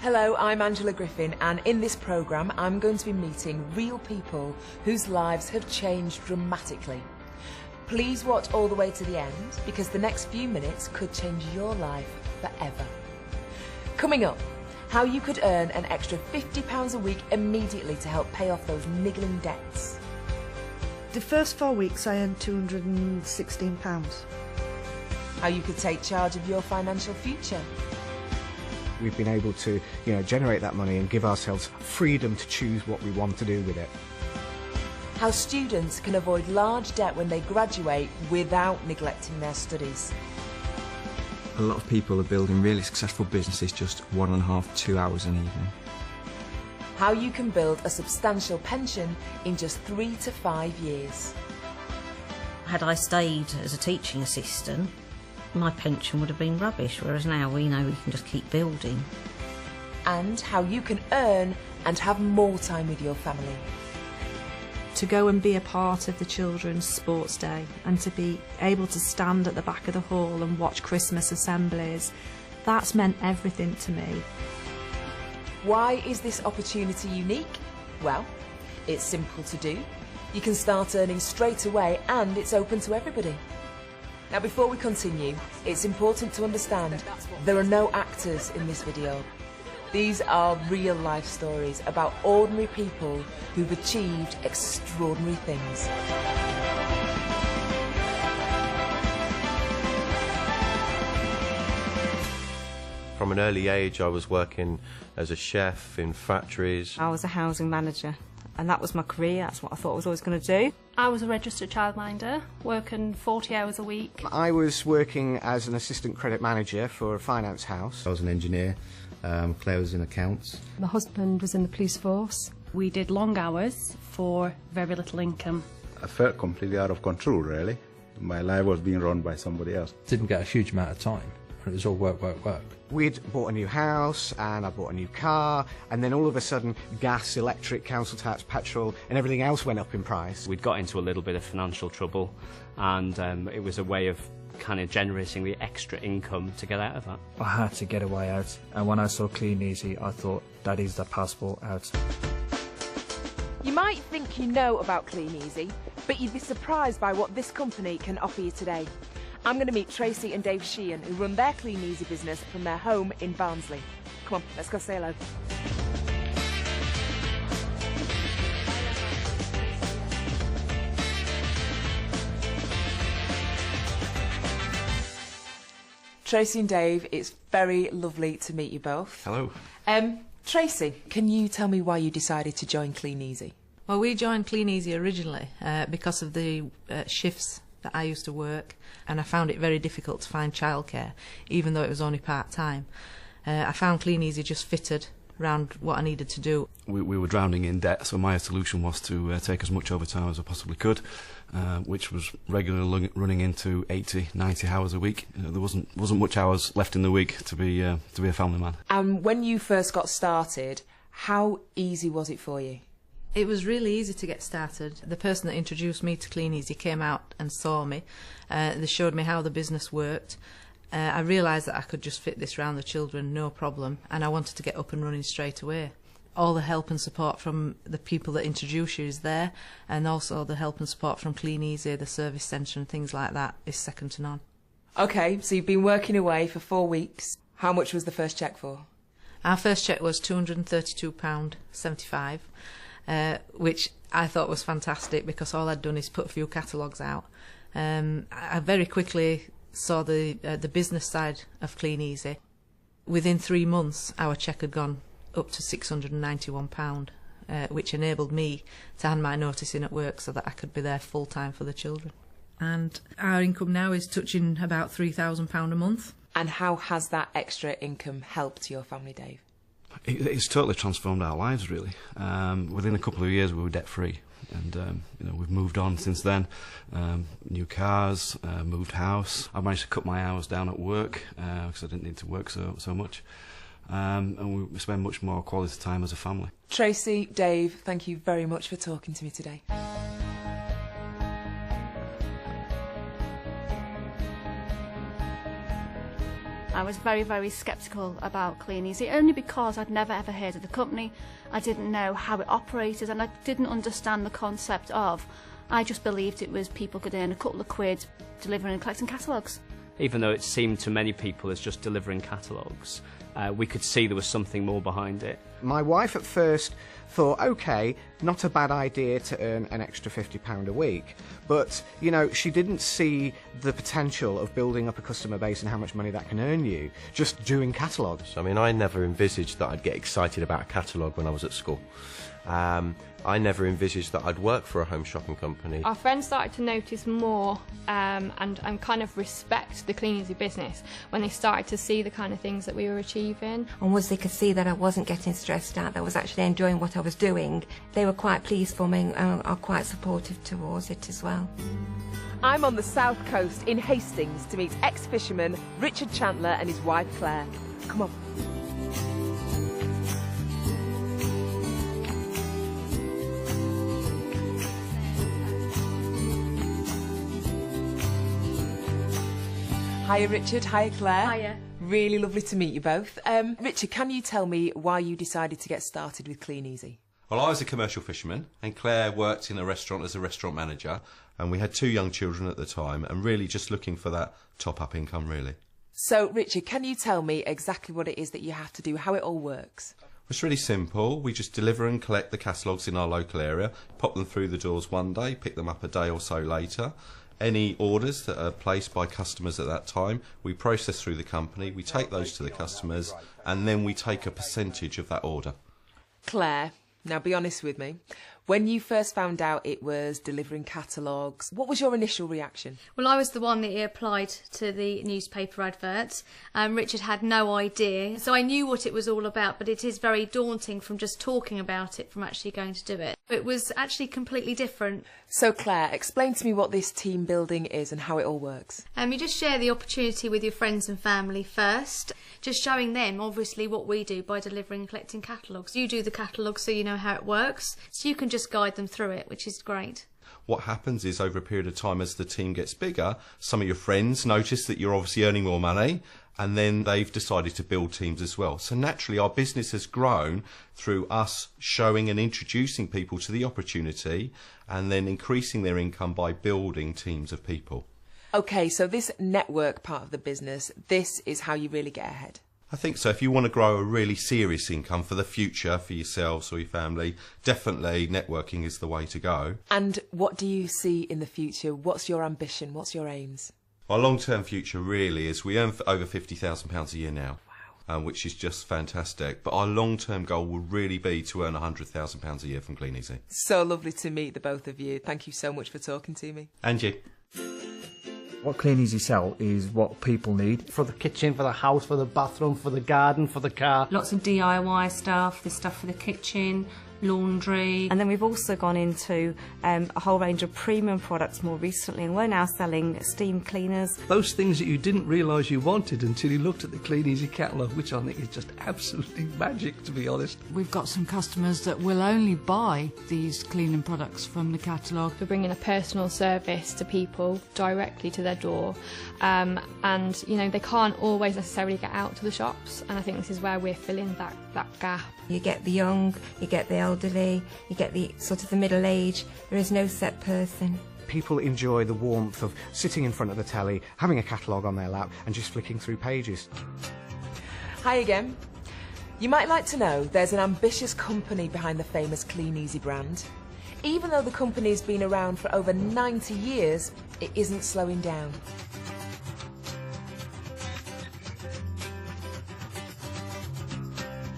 Hello, I'm Angela Griffin, and in this programme I'm going to be meeting real people whose lives have changed dramatically. Please watch all the way to the end, because the next few minutes could change your life forever. Coming up, how you could earn an extra £50 a week immediately to help pay off those niggling debts. The first 4 weeks I earned £216. How you could take charge of your financial future. We've been able to, generate that money and give ourselves freedom to choose what we want to do with it. How students can avoid large debt when they graduate without neglecting their studies. A lot of people are building really successful businesses just 1.5 to 2 hours an evening. How you can build a substantial pension in just 3 to 5 years. Had I stayed as a teaching assistant, my pension would have been rubbish, whereas now we know we can just keep building. And how you can earn and have more time with your family. To go and be a part of the children's sports day and to be able to stand at the back of the hall and watch Christmas assemblies, that's meant everything to me. Why is this opportunity unique? Well, it's simple to do. You can start earning straight away and it's open to everybody. Now before we continue, it's important to understand there are no actors in this video. These are real life stories about ordinary people who've achieved extraordinary things. From an early age I was working as a chef in factories. I was a housing manager and that was my career, that's what I thought I was always going to do. I was a registered childminder, working 40 hours a week. I was working as an assistant credit manager for a finance house. I was an engineer, Claire was in accounts. My husband was in the police force. We did long hours for very little income. I felt completely out of control, really. My life was being run by somebody else. Didn't get a huge amount of time. It was all work, work, work. We'd bought a new house and I bought a new car, and then all of a sudden gas, electric, council tax, petrol and everything else went up in price. We'd got into a little bit of financial trouble, and it was a way of kind of generating the extra income to get out of that. I had to get a way out, and when I saw Clean Easy I thought that is the passport out. You might think you know about Clean Easy, but you'd be surprised by what this company can offer you today. I'm going to meet Tracy and Dave Sheehan, who run their Clean Easy business from their home in Barnsley. Come on, let's go say hello. Tracy and Dave, it's very lovely to meet you both. Hello. Tracy, can you tell me why you decided to join Clean Easy? Well, we joined Clean Easy originally because of the shifts that I used to work, and I found it very difficult to find childcare, even though it was only part-time. I found Clean Easy just fitted around what I needed to do. We were drowning in debt, so my solution was to take as much overtime as I possibly could, which was regularly running into 80, 90 hours a week. There wasn't much hours left in the week to be a family man. And when you first got started, how easy was it for you? It was really easy to get started. The person that introduced me to Clean Easy came out and saw me. They showed me how the business worked. I realised that I could just fit this round the children, no problem, and I wanted to get up and running straight away. All the help and support from the people that introduce you is there, and also the help and support from Clean Easy, the service centre and things like that is second to none. OK, so you've been working away for 4 weeks. How much was the first cheque for? Our first cheque was £232.75. Which I thought was fantastic because all I'd done is put a few catalogues out. I very quickly saw the business side of Clean Easy. Within 3 months, our cheque had gone up to £691, which enabled me to hand my notice in at work so that I could be there full time for the children. And our income now is touching about £3,000 a month. And how has that extra income helped your family, Dave? It's totally transformed our lives, really. Within a couple of years, we were debt-free, and we've moved on since then. New cars, moved house. I managed to cut my hours down at work because I didn't need to work so much, and we spend much more quality time as a family. Tracy, Dave, thank you very much for talking to me today. I was very, very sceptical about Clean Easy, only because I'd never ever heard of the company. I didn't know how it operated, and I didn't understand the concept of. I just believed it was people could earn a couple of quid delivering and collecting catalogues. Even though it seemed to many people as just delivering catalogues, we could see there was something more behind it. My wife at first thought, OK, not a bad idea to earn an extra £50 a week. But, you know, she didn't see the potential of building up a customer base and how much money that can earn you just doing catalogues. I mean, I never envisaged that I'd get excited about a catalogue when I was at school. I never envisaged that I'd work for a home shopping company. Our friends started to notice more and kind of respect the Clean Easy business when they started to see the kind of things that we were achieving. And once they could see that I wasn't getting stressed out, that I was actually enjoying what I was doing, they were quite pleased for me and are quite supportive towards it as well. I'm on the south coast in Hastings to meet ex-fisherman Richard Chandler and his wife Claire. Come on. Hiya Richard, hiya Claire. Hiya. Really lovely to meet you both. Richard, can you tell me why you decided to get started with Clean Easy? Well, I was a commercial fisherman and Claire worked in a restaurant as a restaurant manager, and we had 2 young children at the time and really just looking for that top-up income, really. So, Richard, can you tell me exactly what it is that you have to do, how it all works? It's really simple. We just deliver and collect the catalogues in our local area, pop them through the doors one day, pick them up a day or so later. Any orders that are placed by customers at that time, we process through the company, we take those to the customers, and then we take a percentage of that order. Claire, now be honest with me. When you first found out it was delivering catalogues, what was your initial reaction? Well, I was the one that applied to the newspaper adverts. Richard had no idea. So I knew what it was all about, but it is very daunting from just talking about it, from actually going to do it. It was actually completely different. So Claire, explain to me what this team building is and how it all works. You just share the opportunity with your friends and family first, just showing them obviously what we do by delivering and collecting catalogues. You do the catalogues so you know how it works, so you can just guide them through it, which is great. What happens is over a period of time as the team gets bigger, some of your friends notice that you're obviously earning more money, and then they've decided to build teams as well. So naturally our business has grown through us showing and introducing people to the opportunity and then increasing their income by building teams of people. OK, so this network part of the business, this is how you really get ahead. I think so. If you want to grow a really serious income for the future, for yourselves or your family, definitely networking is the way to go. And what do you see in the future? What's your ambition? What's your aims? Our long-term future really is we earn over £50,000 a year now, which is just fantastic. But our long-term goal will really be to earn £100,000 a year from Clean Easy. So lovely to meet the both of you. Thank you so much for talking to me. And you. What Clean Easy sell is what people need. For the kitchen, for the house, for the bathroom, for the garden, for the car. Lots of DIY stuff, there's stuff for the kitchen, laundry. And then we've also gone into a whole range of premium products more recently, and we're now selling steam cleaners. Those things that you didn't realise you wanted until you looked at the Clean Easy catalogue, which I think is just absolutely magic, to be honest. We've got some customers that will only buy these cleaning products from the catalogue. We're bringing a personal service to people directly to their door, and you know, they can't always necessarily get out to the shops, and I think this is where we're filling that gap. You get the young, you get the elderly, you get the sort of the middle age. There is no set person. People enjoy the warmth of sitting in front of the telly, having a catalogue on their lap and just flicking through pages. Hi again. You might like to know there's an ambitious company behind the famous Clean Easy brand. Even though the company's been around for over 90 years, it isn't slowing down.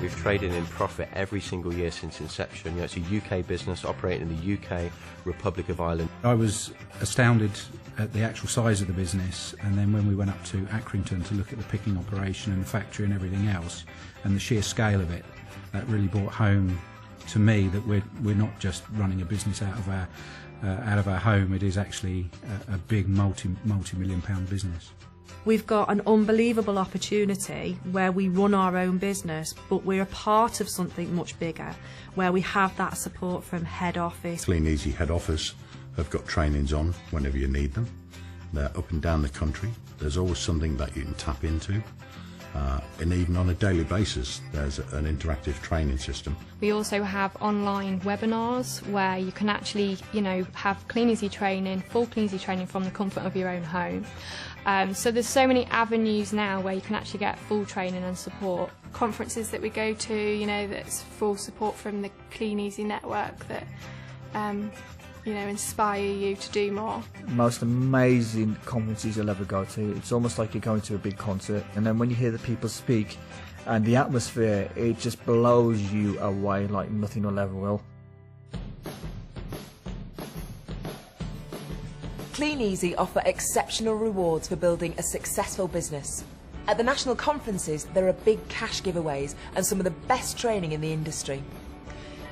We've traded in profit every single year since inception. You know, it's a UK business operating in the UK, Republic of Ireland. I was astounded at the actual size of the business, and then when we went up to Accrington to look at the picking operation and the factory and everything else, and the sheer scale of it, that really brought home to me that we're not just running a business out of our home. It is actually a big multi-million pound business. We've got an unbelievable opportunity where we run our own business, but we're a part of something much bigger, where we have that support from head office. Clean Easy head office have got trainings on whenever you need them. They're up and down the country. There's always something that you can tap into. and even on a daily basis there's an interactive training system. We also have online webinars where you can actually, have Clean Easy training, full Clean Easy training from the comfort of your own home. So there's so many avenues now where you can actually get full training and support. Conferences that we go to, that's full support from the Clean Easy network that, inspire you to do more. Most amazing conferences you'll ever go to. It's almost like you're going to a big concert, and then when you hear the people speak and the atmosphere, it just blows you away like nothing will ever will. Clean Easy offer exceptional rewards for building a successful business. At the national conferences, there are big cash giveaways and some of the best training in the industry.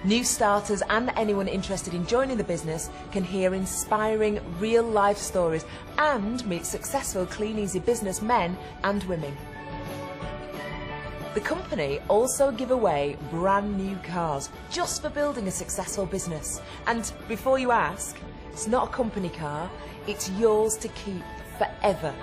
New starters and anyone interested in joining the business can hear inspiring real-life stories and meet successful Clean Easy businessmen and women. The company also give away brand new cars just for building a successful business. And before you ask, it's not a company car, it's yours to keep forever.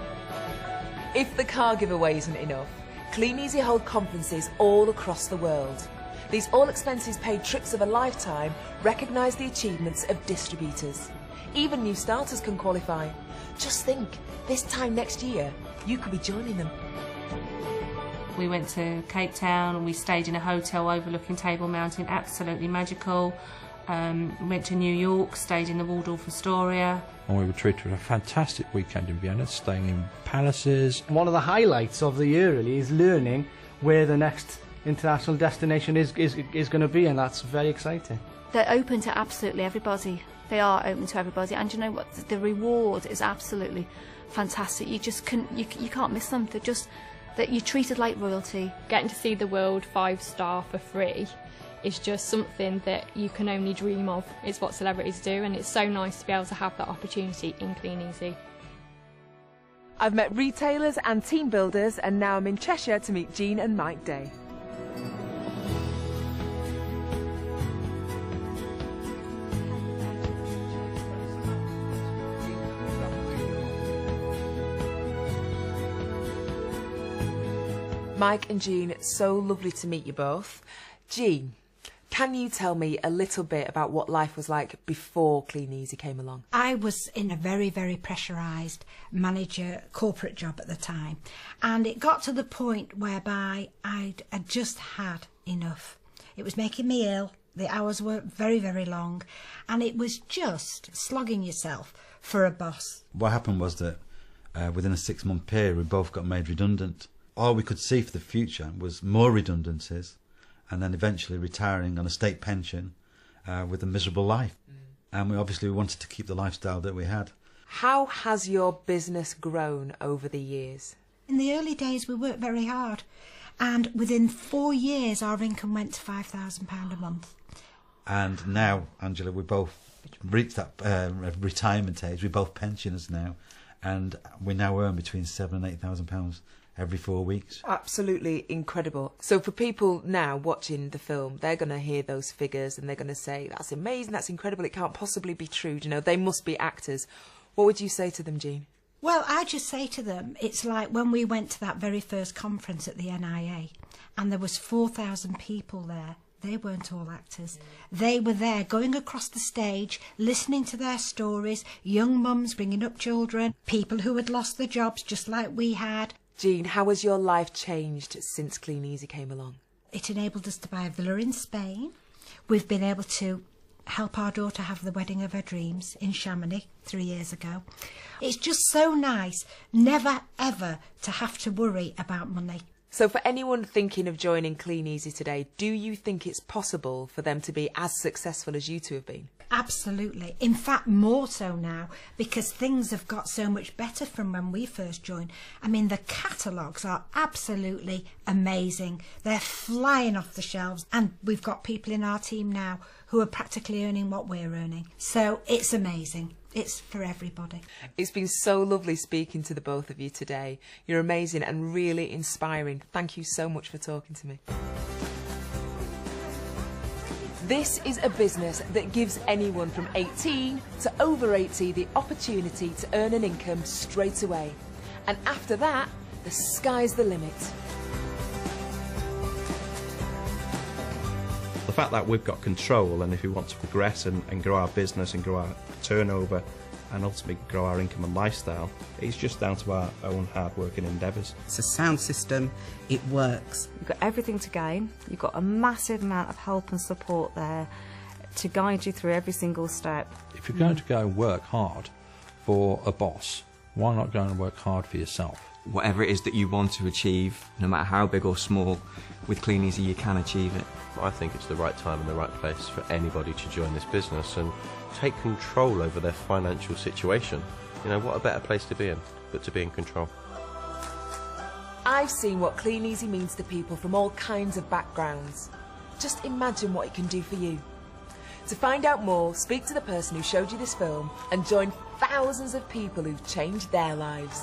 If the car giveaway isn't enough, Clean Easy hold conferences all across the world. These all-expenses-paid trips of a lifetime recognise the achievements of distributors. Even new starters can qualify. Just think, this time next year, you could be joining them. We went to Cape Town and we stayed in a hotel overlooking Table Mountain, absolutely magical. Went to New York, stayed in the Waldorf Astoria. And we were treated to a fantastic weekend in Vienna, staying in palaces. One of the highlights of the year really is learning where the next international destination is going to be, and that's very exciting. They're open to absolutely everybody. They are open to everybody, and you know what? The reward is absolutely fantastic. You just you can't miss them. They're just that you're treated like royalty. Getting to see the world 5-star for free is just something that you can only dream of. It's what celebrities do, and it's so nice to be able to have that opportunity in Clean Easy. I've met retailers and team builders, and now I'm in Cheshire to meet Jean and Mike Day. Mike and Jean, so lovely to meet you both. Jean, can you tell me a little bit about what life was like before Clean Easy came along? I was in a very, very pressurised manager corporate job at the time, and it got to the point whereby I'd just had enough. It was making me ill, the hours were very, very long, and it was just slogging yourself for a boss. What happened was that within a 6-month period we both got made redundant. All we could see for the future was more redundancies, and then eventually retiring on a state pension with a miserable life. And we obviously wanted to keep the lifestyle that we had. How has your business grown over the years? In the early days we worked very hard, and within 4 years our income went to £5,000 a month. And now, Angela, we both reached that retirement age. We're both pensioners now, and we now earn between £7,000 and £8,000 every 4 weeks. Absolutely incredible. So for people now watching the film, they're going to hear those figures and they're going to say, that's amazing, that's incredible, it can't possibly be true, you know, they must be actors. What would you say to them, Jean? Well, I just say to them, it's like when we went to that very first conference at the NIA and there was 4,000 people there. They weren't all actors. They were there going across the stage, listening to their stories, young mums bringing up children, people who had lost their jobs just like we had. Jean, how has your life changed since Clean Easy came along? It enabled us to buy a villa in Spain. We've been able to help our daughter have the wedding of her dreams in Chamonix 3 years ago. It's just so nice never ever to have to worry about money. So for anyone thinking of joining Clean Easy today, do you think it's possible for them to be as successful as you two have been? Absolutely. In fact, more so now, because things have got so much better from when we first joined. I mean, the catalogues are absolutely amazing. They're flying off the shelves, and we've got people in our team now who are practically earning what we're earning. So it's amazing. It's for everybody. It's been so lovely speaking to the both of you today. You're amazing and really inspiring. Thank you so much for talking to me. This is a business that gives anyone from 18 to over 80 the opportunity to earn an income straight away. And after that, the sky's the limit. fact that we've got control, and if we want to progress and grow our business and grow our turnover and ultimately grow our income and lifestyle, it's just down to our own hard working endeavours. It's a sound system, it works. You've got everything to gain, you've got a massive amount of help and support there to guide you through every single step. If you're going to go and work hard for a boss, why not go and work hard for yourself? Whatever it is that you want to achieve, no matter how big or small, with Clean Easy you can achieve it. I think it's the right time and the right place for anybody to join this business and take control over their financial situation. You know, what a better place to be in, but to be in control. I've seen what Clean Easy means to people from all kinds of backgrounds. Just imagine what it can do for you. To find out more, speak to the person who showed you this film and join thousands of people who've changed their lives.